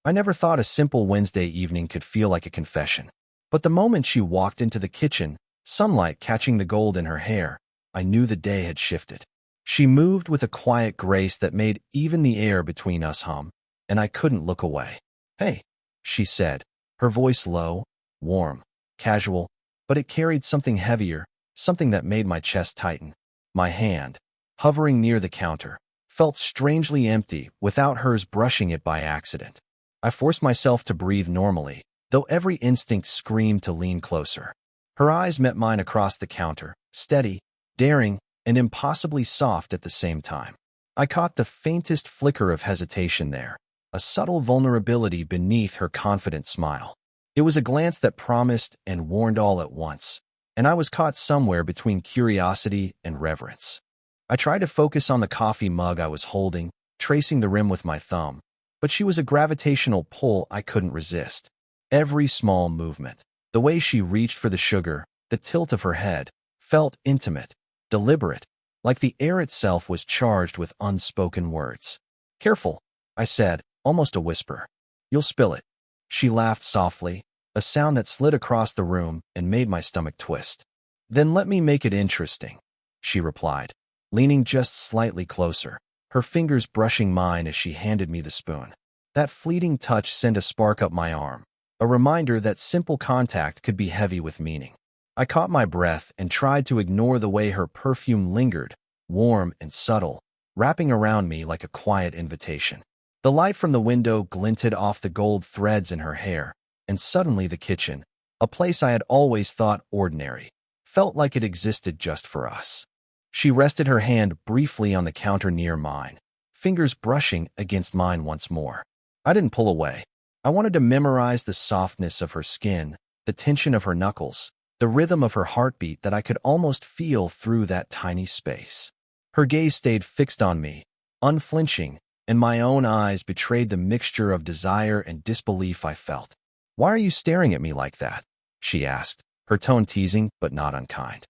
I never thought a simple Wednesday evening could feel like a confession. But the moment she walked into the kitchen, sunlight catching the gold in her hair, I knew the day had shifted. She moved with a quiet grace that made even the air between us hum, and I couldn't look away. "Hey," she said, her voice low, warm, casual, but it carried something heavier, something that made my chest tighten. My hand, hovering near the counter, felt strangely empty without hers brushing it by accident. I forced myself to breathe normally, though every instinct screamed to lean closer. Her eyes met mine across the counter, steady, daring, and impossibly soft at the same time. I caught the faintest flicker of hesitation there, a subtle vulnerability beneath her confident smile. It was a glance that promised and warned all at once, and I was caught somewhere between curiosity and reverence. I tried to focus on the coffee mug I was holding, tracing the rim with my thumb, but she was a gravitational pull I couldn't resist. Every small movement, the way she reached for the sugar, the tilt of her head, felt intimate, deliberate, like the air itself was charged with unspoken words. "Careful," I said, almost a whisper. "You'll spill it." She laughed softly, a sound that slid across the room and made my stomach twist. "Then let me make it interesting," she replied, leaning just slightly closer, her fingers brushing mine as she handed me the spoon. That fleeting touch sent a spark up my arm, a reminder that simple contact could be heavy with meaning. I caught my breath and tried to ignore the way her perfume lingered, warm and subtle, wrapping around me like a quiet invitation. The light from the window glinted off the gold threads in her hair, and suddenly the kitchen, a place I had always thought ordinary, felt like it existed just for us. She rested her hand briefly on the counter near mine, fingers brushing against mine once more. I didn't pull away. I wanted to memorize the softness of her skin, the tension of her knuckles, the rhythm of her heartbeat that I could almost feel through that tiny space. Her gaze stayed fixed on me, unflinching, and my own eyes betrayed the mixture of desire and disbelief I felt. "Why are you staring at me like that?" she asked, her tone teasing but not unkind.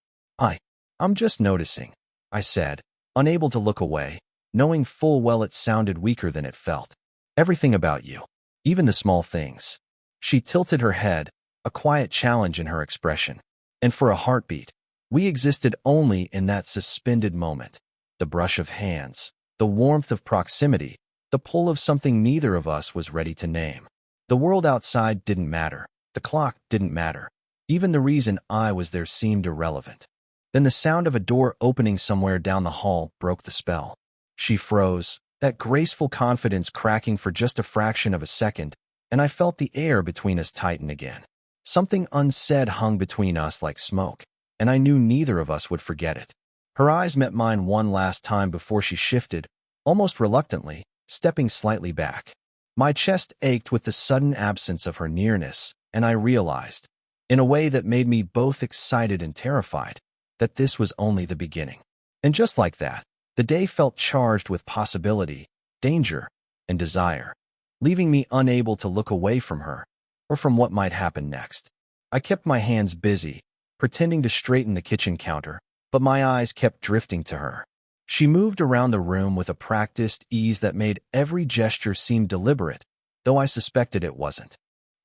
I'm just noticing," I said, unable to look away, knowing full well it sounded weaker than it felt. "Everything about you. Even the small things." She tilted her head, a quiet challenge in her expression. And for a heartbeat, we existed only in that suspended moment. The brush of hands, the warmth of proximity, the pull of something neither of us was ready to name. The world outside didn't matter. The clock didn't matter. Even the reason I was there seemed irrelevant. Then the sound of a door opening somewhere down the hall broke the spell. She froze, that graceful confidence cracking for just a fraction of a second, and I felt the air between us tighten again. Something unsaid hung between us like smoke, and I knew neither of us would forget it. Her eyes met mine one last time before she shifted, almost reluctantly, stepping slightly back. My chest ached with the sudden absence of her nearness, and I realized, in a way that made me both excited and terrified, that this was only the beginning. And just like that, the day felt charged with possibility, danger, and desire, leaving me unable to look away from her, or from what might happen next. I kept my hands busy, pretending to straighten the kitchen counter, but my eyes kept drifting to her. She moved around the room with a practiced ease that made every gesture seem deliberate, though I suspected it wasn't.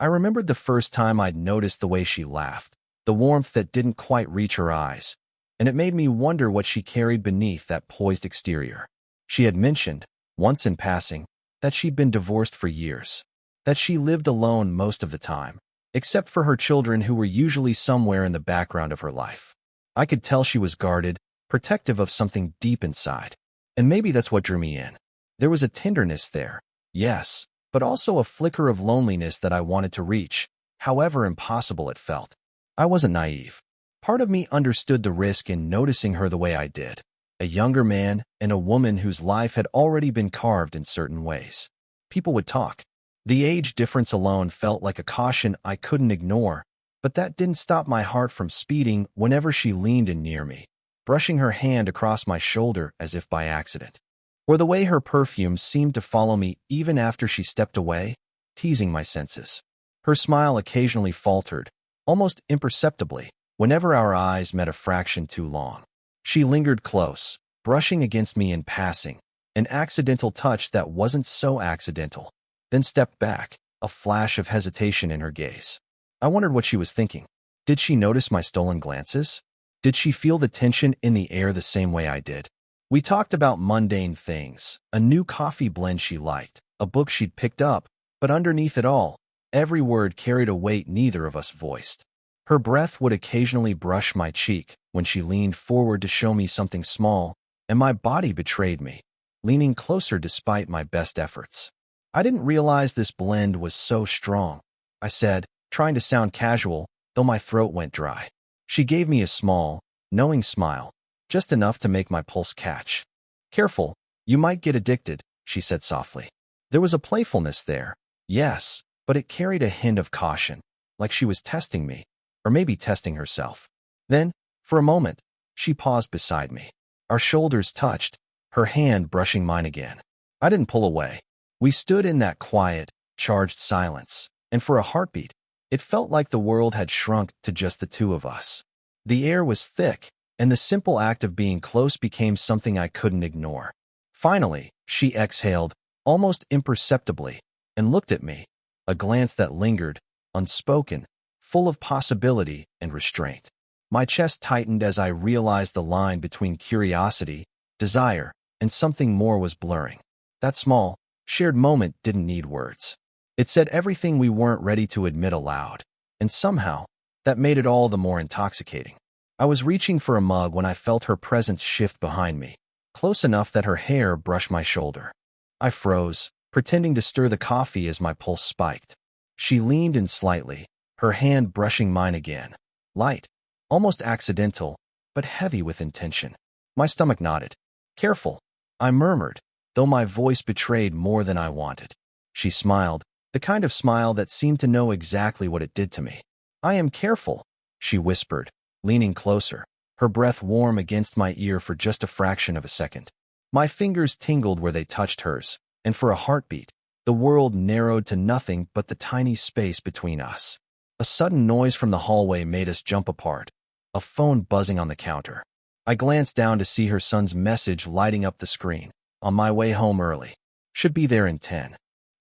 I remembered the first time I'd noticed the way she laughed, the warmth that didn't quite reach her eyes, and it made me wonder what she carried beneath that poised exterior. She had mentioned, once in passing, that she'd been divorced for years, that she lived alone most of the time, except for her children who were usually somewhere in the background of her life. I could tell she was guarded, protective of something deep inside, and maybe that's what drew me in. There was a tenderness there, yes, but also a flicker of loneliness that I wanted to reach, however impossible it felt. I wasn't naive. Part of me understood the risk in noticing her the way I did, a younger man and a woman whose life had already been carved in certain ways. People would talk. The age difference alone felt like a caution I couldn't ignore, but that didn't stop my heart from speeding whenever she leaned in near me, brushing her hand across my shoulder as if by accident. Or the way her perfume seemed to follow me even after she stepped away, teasing my senses. Her smile occasionally faltered, almost imperceptibly, whenever our eyes met a fraction too long. She lingered close, brushing against me in passing, an accidental touch that wasn't so accidental. then stepped back, a flash of hesitation in her gaze. I wondered what she was thinking. Did she notice my stolen glances? Did she feel the tension in the air the same way I did? We talked about mundane things, a new coffee blend she liked, a book she'd picked up, but underneath it all, every word carried a weight neither of us voiced. Her breath would occasionally brush my cheek when she leaned forward to show me something small, and my body betrayed me, leaning closer despite my best efforts. I didn't realize this blend was so strong, I said, trying to sound casual, though my throat went dry. She gave me a small, knowing smile, just enough to make my pulse catch. Careful, you might get addicted, she said softly. There was a playfulness there, yes, but it carried a hint of caution, like she was testing me, or maybe testing herself. Then, for a moment, she paused beside me. Our shoulders touched, her hand brushing mine again. I didn't pull away. We stood in that quiet, charged silence, and for a heartbeat, it felt like the world had shrunk to just the two of us. The air was thick, and the simple act of being close became something I couldn't ignore. Finally, she exhaled, almost imperceptibly, and looked at me, a glance that lingered, unspoken, full of possibility and restraint. My chest tightened as I realized the line between curiosity, desire, and something more was blurring. That small, shared moment didn't need words. It said everything we weren't ready to admit aloud, and somehow, that made it all the more intoxicating. I was reaching for a mug when I felt her presence shift behind me, close enough that her hair brushed my shoulder. I froze, pretending to stir the coffee as my pulse spiked. She leaned in slightly, her hand brushing mine again. Light, almost accidental, but heavy with intention. My stomach nodded. Careful, I murmured, though my voice betrayed more than I wanted. She smiled, the kind of smile that seemed to know exactly what it did to me. I am careful, she whispered, leaning closer, her breath warm against my ear for just a fraction of a second. My fingers tingled where they touched hers, and for a heartbeat, the world narrowed to nothing but the tiny space between us. A sudden noise from the hallway made us jump apart, a phone buzzing on the counter. I glanced down to see her son's message lighting up the screen. On my way home early. Should be there in 10.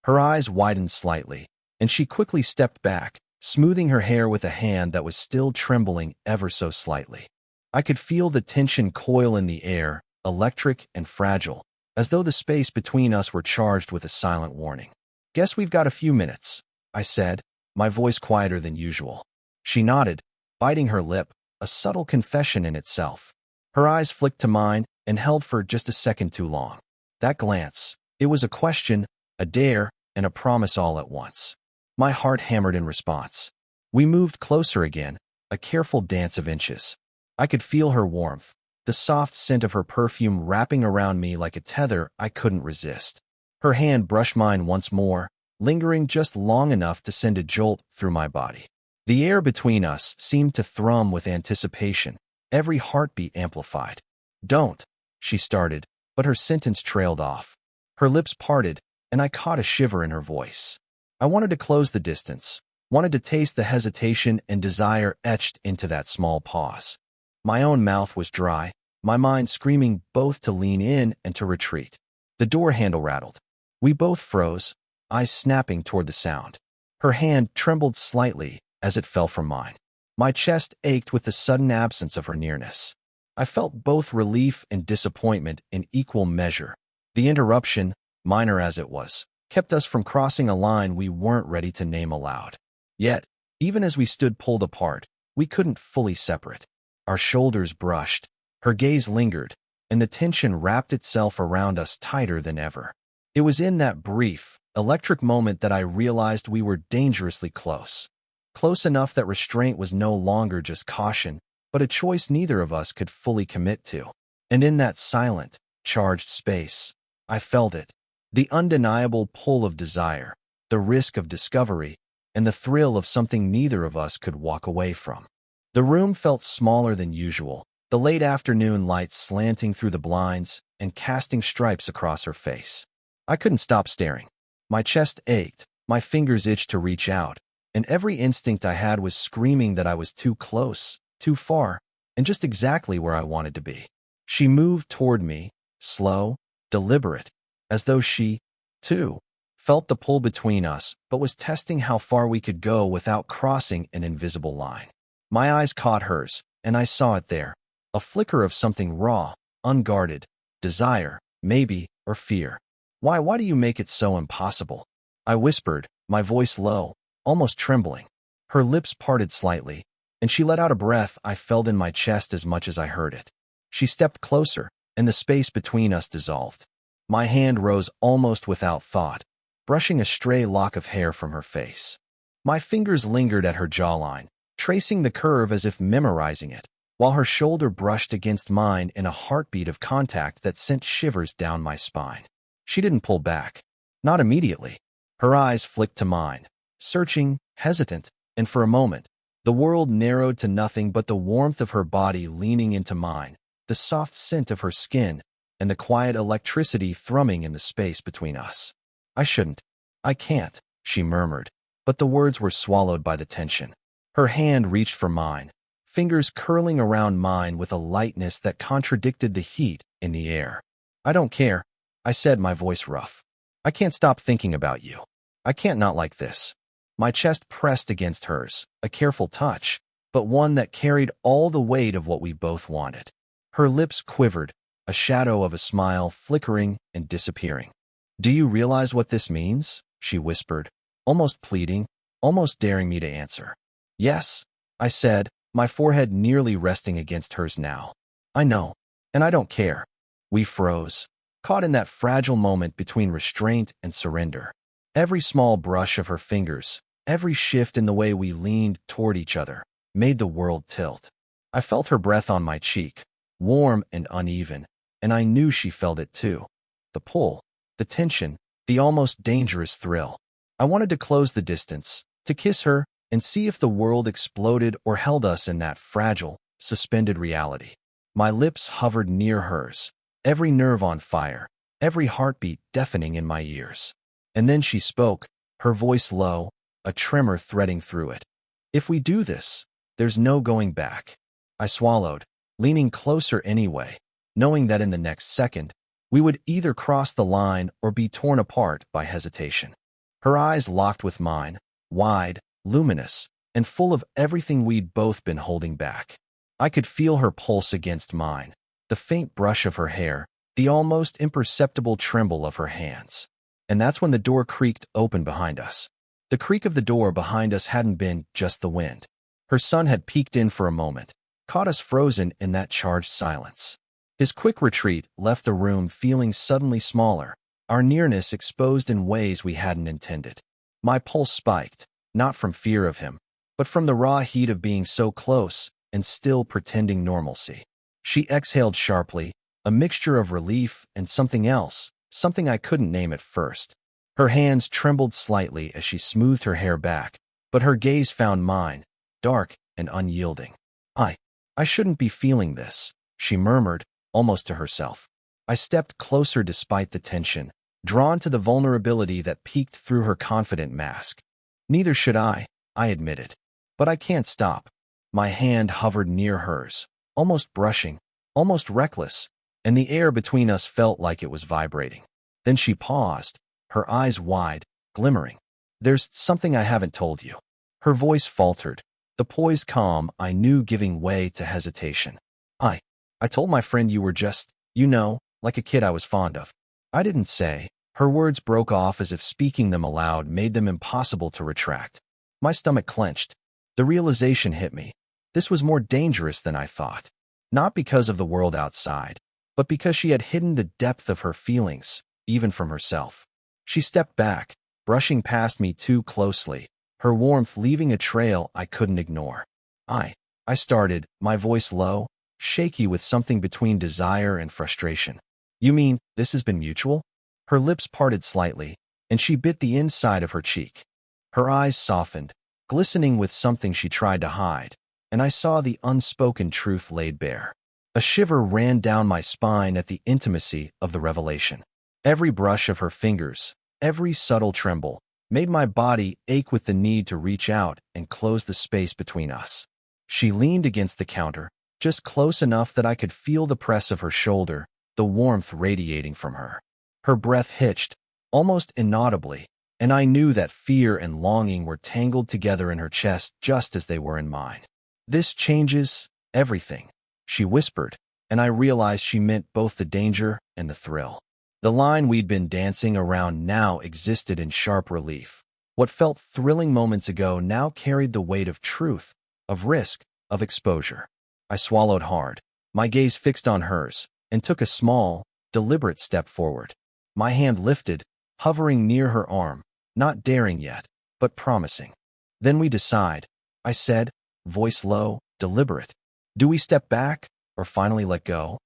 Her eyes widened slightly, and she quickly stepped back, smoothing her hair with a hand that was still trembling ever so slightly. I could feel the tension coil in the air, electric and fragile, as though the space between us were charged with a silent warning. Guess we've got a few minutes, I said, my voice quieter than usual. She nodded, biting her lip, a subtle confession in itself. Her eyes flicked to mine and held for just a second too long. That glance, it was a question, a dare, and a promise all at once. My heart hammered in response. We moved closer again, a careful dance of inches. I could feel her warmth, the soft scent of her perfume wrapping around me like a tether I couldn't resist. Her hand brushed mine once more, lingering just long enough to send a jolt through my body. The air between us seemed to thrum with anticipation, every heartbeat amplified. Don't, she started, but her sentence trailed off. Her lips parted, and I caught a shiver in her voice. I wanted to close the distance, wanted to taste the hesitation and desire etched into that small pause. My own mouth was dry, my mind screaming both to lean in and to retreat. The door handle rattled. We both froze, eyes snapping toward the sound. Her hand trembled slightly as it fell from mine. My chest ached with the sudden absence of her nearness. I felt both relief and disappointment in equal measure. The interruption, minor as it was, kept us from crossing a line we weren't ready to name aloud. Yet, even as we stood pulled apart, we couldn't fully separate. Our shoulders brushed, her gaze lingered, and the tension wrapped itself around us tighter than ever. It was in that brief, electric moment that I realized we were dangerously close. Close enough that restraint was no longer just caution, but a choice neither of us could fully commit to. And in that silent, charged space, I felt it. The undeniable pull of desire, the risk of discovery, and the thrill of something neither of us could walk away from. The room felt smaller than usual, the late afternoon light slanting through the blinds and casting stripes across her face. I couldn't stop staring. My chest ached, my fingers itched to reach out, and every instinct I had was screaming that I was too close, too far, and just exactly where I wanted to be. She moved toward me, slow, deliberate, as though she, too, felt the pull between us, but was testing how far we could go without crossing an invisible line. My eyes caught hers, and I saw it there, a flicker of something raw, unguarded, desire, maybe, or fear. Why do you make it so impossible? I whispered, my voice low, almost trembling. Her lips parted slightly, and she let out a breath I felt in my chest as much as I heard it. She stepped closer, and the space between us dissolved. My hand rose almost without thought, brushing a stray lock of hair from her face. My fingers lingered at her jawline, tracing the curve as if memorizing it, while her shoulder brushed against mine in a heartbeat of contact that sent shivers down my spine. She didn't pull back. Not immediately. Her eyes flicked to mine, searching, hesitant, and for a moment, the world narrowed to nothing but the warmth of her body leaning into mine, the soft scent of her skin, and the quiet electricity thrumming in the space between us. I shouldn't. I can't, she murmured, but the words were swallowed by the tension. Her hand reached for mine, fingers curling around mine with a lightness that contradicted the heat in the air. I don't care, I said, my voice rough. I can't stop thinking about you. I can't not like this. My chest pressed against hers, a careful touch, but one that carried all the weight of what we both wanted. Her lips quivered, a shadow of a smile flickering and disappearing. Do you realize what this means? She whispered, almost pleading, almost daring me to answer. Yes, I said, my forehead nearly resting against hers now. I know, and I don't care. We froze, caught in that fragile moment between restraint and surrender. Every small brush of her fingers, every shift in the way we leaned toward each other, made the world tilt. I felt her breath on my cheek, warm and uneven, and I knew she felt it too. The pull, the tension, the almost dangerous thrill. I wanted to close the distance, to kiss her, and see if the world exploded or held us in that fragile, suspended reality. My lips hovered near hers, every nerve on fire, every heartbeat deafening in my ears. And then she spoke, her voice low, a tremor threading through it. If we do this, there's no going back. I swallowed, leaning closer anyway, knowing that in the next second, we would either cross the line or be torn apart by hesitation. Her eyes locked with mine, wide, luminous, and full of everything we'd both been holding back. I could feel her pulse against mine, the faint brush of her hair, the almost imperceptible tremble of her hands. And that's when the door creaked open behind us. The creak of the door behind us hadn't been just the wind. Her son had peeked in for a moment, caught us frozen in that charged silence. His quick retreat left the room feeling suddenly smaller, our nearness exposed in ways we hadn't intended. My pulse spiked, not from fear of him, but from the raw heat of being so close and still pretending normalcy. She exhaled sharply, a mixture of relief and something else, something I couldn't name at first. Her hands trembled slightly as she smoothed her hair back, but her gaze found mine, dark and unyielding. I shouldn't be feeling this, she murmured, almost to herself. I stepped closer despite the tension, drawn to the vulnerability that peeked through her confident mask. Neither should I admitted. But I can't stop. My hand hovered near hers, almost brushing, almost reckless, and the air between us felt like it was vibrating. Then she paused, her eyes wide, glimmering. There's something I haven't told you. Her voice faltered, the poised calm I knew giving way to hesitation. I told my friend you were just, like a kid I was fond of. I didn't say. Her words broke off as if speaking them aloud made them impossible to retract. My stomach clenched. The realization hit me. This was more dangerous than I thought. Not because of the world outside, but because she had hidden the depth of her feelings, even from herself. She stepped back, brushing past me too closely, her warmth leaving a trail I couldn't ignore. I started, my voice low, shaky with something between desire and frustration. You mean, this has been mutual? Her lips parted slightly, and she bit the inside of her cheek. Her eyes softened, glistening with something she tried to hide, and I saw the unspoken truth laid bare. A shiver ran down my spine at the intimacy of the revelation. Every brush of her fingers, every subtle tremble, made my body ache with the need to reach out and close the space between us. She leaned against the counter, just close enough that I could feel the press of her shoulder, the warmth radiating from her. Her breath hitched, almost inaudibly, and I knew that fear and longing were tangled together in her chest just as they were in mine. "This changes everything," she whispered, and I realized she meant both the danger and the thrill. The line we'd been dancing around now existed in sharp relief. What felt thrilling moments ago now carried the weight of truth, of risk, of exposure. I swallowed hard, my gaze fixed on hers, and took a small, deliberate step forward. My hand lifted, hovering near her arm, not daring yet, but promising. "Then we decide," I said, voice low, deliberate. "Do we step back, or finally let go?"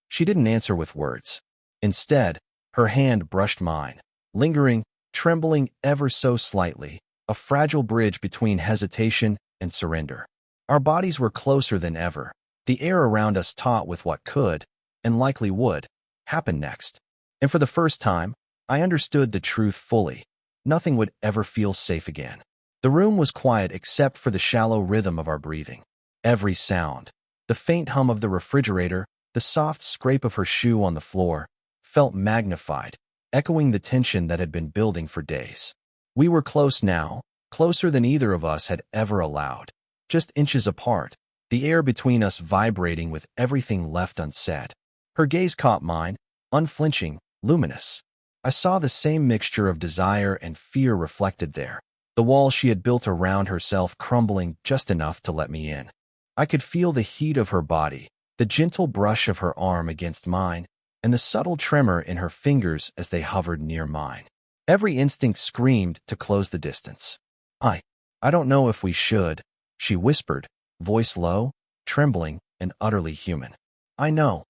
She didn't answer with words. Instead, her hand brushed mine, lingering, trembling ever so slightly, a fragile bridge between hesitation and surrender. Our bodies were closer than ever, the air around us taut with what could, and likely would, happen next. And for the first time, I understood the truth fully. Nothing would ever feel safe again. The room was quiet except for the shallow rhythm of our breathing. Every sound, the faint hum of the refrigerator, the soft scrape of her shoe on the floor, felt magnified, echoing the tension that had been building for days. We were close now, closer than either of us had ever allowed. Just inches apart, the air between us vibrating with everything left unsaid. Her gaze caught mine, unflinching, luminous. I saw the same mixture of desire and fear reflected there, the wall she had built around herself crumbling just enough to let me in. I could feel the heat of her body, the gentle brush of her arm against mine, and the subtle tremor in her fingers as they hovered near mine. Every instinct screamed to close the distance. I don't know if we should," she whispered, voice low, trembling, and utterly human. "I know,"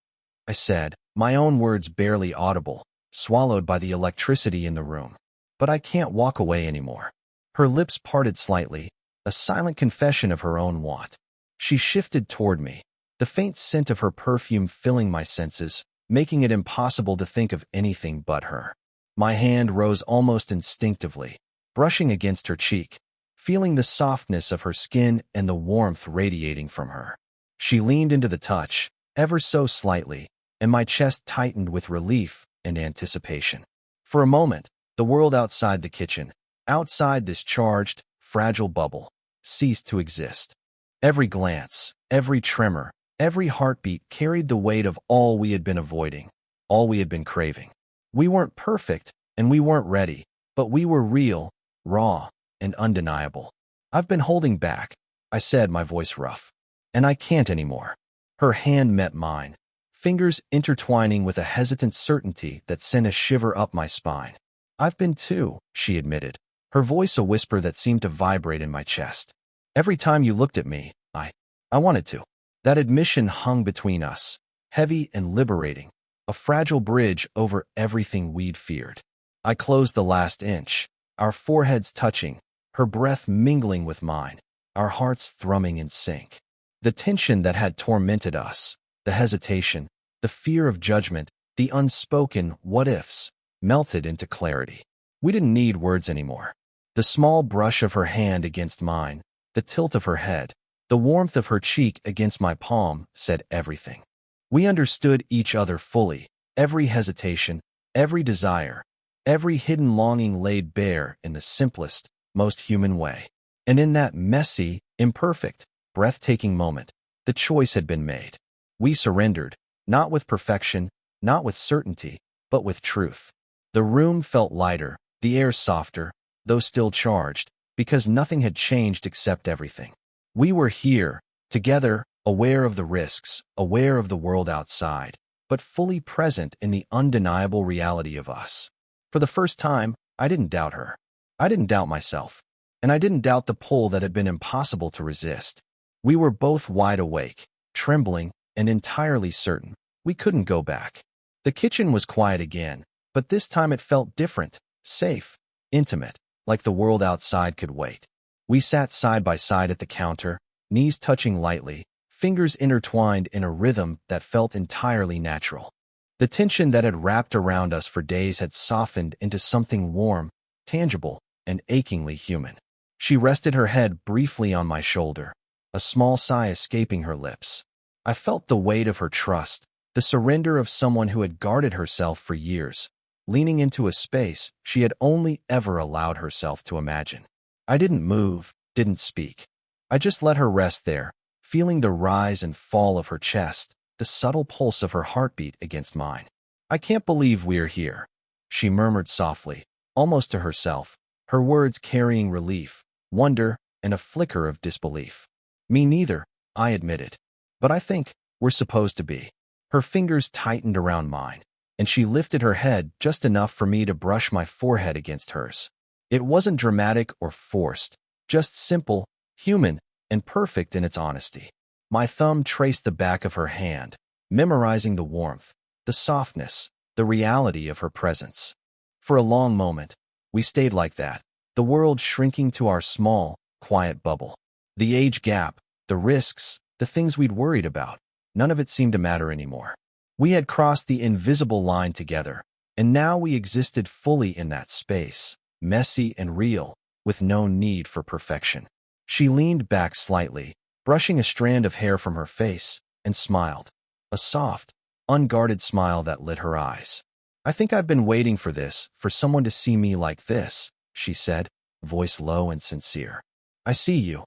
I said, my own words barely audible, swallowed by the electricity in the room. "But I can't walk away anymore." Her lips parted slightly, a silent confession of her own want. She shifted toward me, the faint scent of her perfume filling my senses, making it impossible to think of anything but her. My hand rose almost instinctively, brushing against her cheek, feeling the softness of her skin and the warmth radiating from her. She leaned into the touch, ever so slightly, and my chest tightened with relief and anticipation. For a moment, the world outside the kitchen, outside this charged, fragile bubble, ceased to exist. Every glance, every tremor, every heartbeat carried the weight of all we had been avoiding, all we had been craving. We weren't perfect, and we weren't ready, but we were real, raw, and undeniable. "I've been holding back," I said, my voice rough. "And I can't anymore." Her hand met mine, fingers intertwining with a hesitant certainty that sent a shiver up my spine. "I've been too," she admitted, her voice a whisper that seemed to vibrate in my chest. "Every time you looked at me, I wanted to." That admission hung between us, heavy and liberating, a fragile bridge over everything we'd feared. I closed the last inch, our foreheads touching, her breath mingling with mine, our hearts thrumming in sync. The tension that had tormented us, the hesitation, the fear of judgment, the unspoken what-ifs, melted into clarity. We didn't need words anymore. The small brush of her hand against mine, the tilt of her head, the warmth of her cheek against my palm said everything. We understood each other fully, every hesitation, every desire, every hidden longing laid bare in the simplest, most human way. And in that messy, imperfect, breathtaking moment, the choice had been made. We surrendered, not with perfection, not with certainty, but with truth. The room felt lighter, the air softer, though still charged, because nothing had changed except everything. We were here, together, aware of the risks, aware of the world outside, but fully present in the undeniable reality of us. For the first time, I didn't doubt her. I didn't doubt myself. And I didn't doubt the pull that had been impossible to resist. We were both wide awake, trembling, and entirely certain we couldn't go back. The kitchen was quiet again, but this time it felt different, safe, intimate, like the world outside could wait. We sat side by side at the counter, knees touching lightly, fingers intertwined in a rhythm that felt entirely natural. The tension that had wrapped around us for days had softened into something warm, tangible, and achingly human. She rested her head briefly on my shoulder, a small sigh escaping her lips. I felt the weight of her trust, the surrender of someone who had guarded herself for years, leaning into a space she had only ever allowed herself to imagine. I didn't move, didn't speak. I just let her rest there, feeling the rise and fall of her chest, the subtle pulse of her heartbeat against mine. "I can't believe we're here," she murmured softly, almost to herself, her words carrying relief, wonder, and a flicker of disbelief. "Me neither," I admitted. "But I think we're supposed to be." Her fingers tightened around mine, and she lifted her head just enough for me to brush my forehead against hers. It wasn't dramatic or forced, just simple, human, and perfect in its honesty. My thumb traced the back of her hand, memorizing the warmth, the softness, the reality of her presence. For a long moment, we stayed like that, the world shrinking to our small, quiet bubble. The age gap, the risks, the things we'd worried about, none of it seemed to matter anymore. We had crossed the invisible line together, and now we existed fully in that space, messy and real, with no need for perfection. She leaned back slightly, brushing a strand of hair from her face, and smiled. A soft, unguarded smile that lit her eyes. "I think I've been waiting for this, for someone to see me like this," she said, voice low and sincere. "I see you,"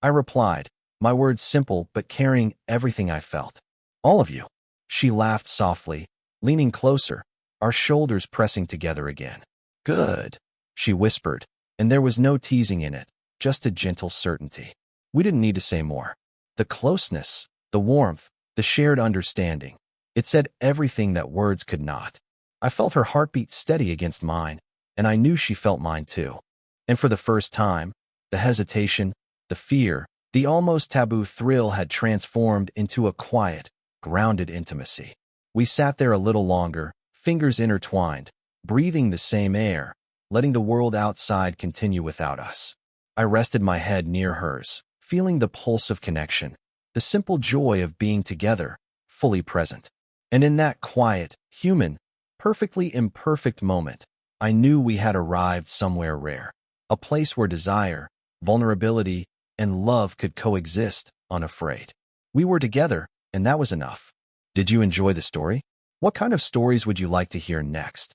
I replied, my words simple but carrying everything I felt. "All of you." She laughed softly, leaning closer, our shoulders pressing together again. "Good," she whispered, and there was no teasing in it, just a gentle certainty. We didn't need to say more. The closeness, the warmth, the shared understanding, it said everything that words could not. I felt her heartbeat steady against mine, and I knew she felt mine too. And for the first time, the hesitation, the fear, the almost taboo thrill had transformed into a quiet, grounded intimacy. We sat there a little longer, fingers intertwined, breathing the same air, letting the world outside continue without us. I rested my head near hers, feeling the pulse of connection, the simple joy of being together, fully present. And in that quiet, human, perfectly imperfect moment, I knew we had arrived somewhere rare, a place where desire, vulnerability, and love could coexist, unafraid. We were together, and that was enough. Did you enjoy the story? What kind of stories would you like to hear next?